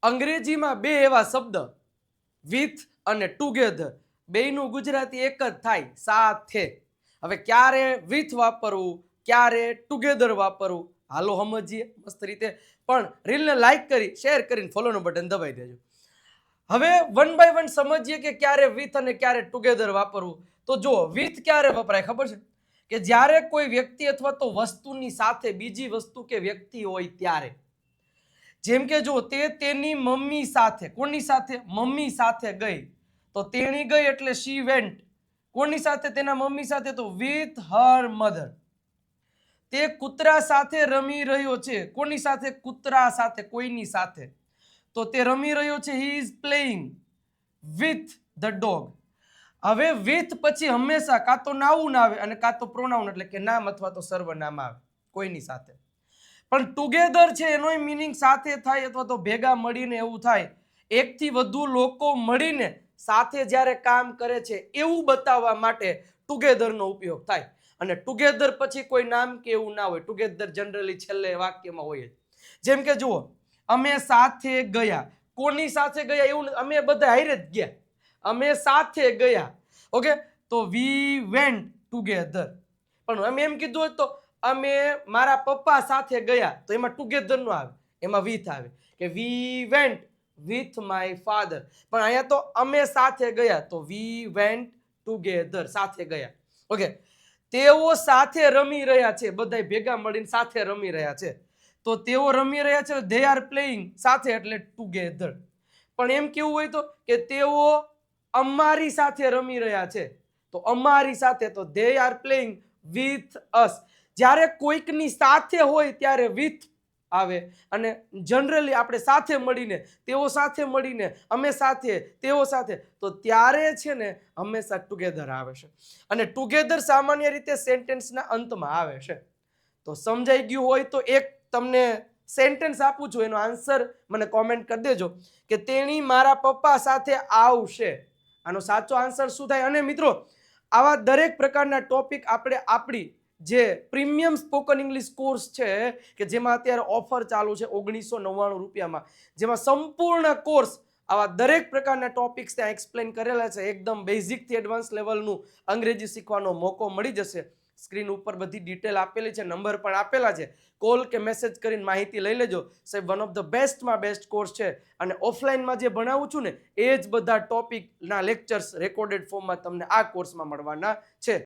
અંગ્રેજીમાં બે એવા શબ્દ વિથ અને ટુગેધર બેયનું ગુજરાતી એક જ થાય સાથે. હવે ક્યારે વિથ વાપરવું, ક્યારે ટુગેધર વાપરવું, હાલો સમજીએ મસ્ત રીતે. પણ રીલને લાઈક કરી, શેર કરીને ફોલોનું બટન દબાઈ દેજો. હવે વન બાય વન સમજીએ કે ક્યારે વિથ અને ક્યારે ટુગેધર વાપરવું. તો જો વિથ ક્યારે વપરાય ખબર છે? કે જ્યારે કોઈ વ્યક્તિ અથવા તો વસ્તુની સાથે બીજી વસ્તુ કે વ્યક્તિ હોય ત્યારે. જેમ કે જો તે તેની મમ્મી સાથે, કોની સાથે? મમ્મી સાથે ગઈ, તો તેણી ગઈ એટલે શી વેન્ટ. કોની સાથે? તેના મમ્મી સાથે, તો વિથ હર મધર. તે કૂતરા સાથે રમી રહ્યો છે, કોની સાથે? કૂતરા સાથે, કોઈની સાથે. તો તે રમી રહ્યો છે, he is playing with the dog. હવે વિથ પછી હંમેશા કાં તો નાઉન આવે અને કાં તો પ્રોનાઉન એટલે કે નામ અથવા તો સર્વનામ આવે કોઈની સાથે. પણ ટુગેધર છે એનો મીનિંગ સાથે થાય અથવા તો ભેગા મળીને એવું થાય. એકથી વધુ લોકો મળીને સાથે જ્યારે કામ કરે છે એવું બતાવવા માટે ટુગેધરનો ઉપયોગ થાય. અને ટુગેધર પછી કોઈ નામ કે એવું ના હોય. ટુગેધર જનરલી છેલ્લે વાક્યમાં હોય જ. જેમ કે જુઓ, અમે સાથે ગયા. કોની સાથે ગયા એવું? અમે બધા હારે જ ગયા, અમે સાથે ગયા. ઓકે, તો વી વેન્ટ ટુગેધર. પણ અમે એમ કીધું હોય તો અમે મારા પપ્પા સાથે ગયા, તો એમાં ટુગેધર નો આવે, એમાં વિથ આવે કે we went with my father. પણ અહીંયા તો અમે સાથે ગયા, તો વી વેન્ટ ટુગેધર, સાથે ગયા. ઓકે, તેઓ સાથે રમી રહ્યા છે, બધા ભેગા મળીને સાથે રમી રહ્યા છે. તો તેઓ રમી રહ્યા છે, ધે આર પ્લેઇંગ, સાથે એટલે ટુગેધર. પણ એમ કેવું હોય તો કે તેઓ અમારી સાથે રમી રહ્યા છે, તો અમારી સાથે, તો they are playing with us. જ્યારે કોઈકની સાથે હોય ત્યારે વિથ આવે, અને જનરલી આપણે સાથે મળીને, તેઓ સાથે મળીને, અમે સાથે, તેઓ સાથે, તો ત્યારે છે ને હંમેશા ટુગેધર આવે છે. અને ટુગેધર સામાન્ય રીતે સેન્ટેન્સના અંતમાં આવે છે. તો સમજાઈ ગયું હોય તો એક તમને સેન્ટેન્સ આપું છું, એનો આન્સર મને કોમેન્ટ કરી દેજો કે તેણી મારા પપ્પા સાથે આવશે. આનો સાચો આન્સર શું થાય? અને મિત્રો, આવા દરેક પ્રકારના ટોપિક આપણે આપણી જે પ્રીમિયમ સ્પોકન ઇંગ્લિશ કોર્સ છે કે જેમાં અત્યારે ઓફર ચાલુ છે 1999 રૂપિયામાં, જેમાં સંપૂર્ણ કોર્સ આવા દરેક પ્રકારના ટોપિક્સ ત્યાં એક્સપ્લેન કરેલા છે. એકદમ બેઝિકથી એડવાન્સ લેવલનું અંગ્રેજી શીખવાનો મોકો મળી જશે. સ્ક્રીન ઉપર બધી ડિટેલ આપેલી છે, નંબર પણ આપેલા છે. કોલ કે મેસેજ કરીને માહિતી લઈ લેજો. સાહેબ, વન ઓફ ધ બેસ્ટમાં બેસ્ટ કોર્સ છે. અને ઓફલાઈનમાં જે ભણાવું છું ને એ જ બધા ટોપિકના લેક્ચર્સ રેકોર્ડેડ ફોર્મમાં તમને આ કોર્સમાં મળવાના છે.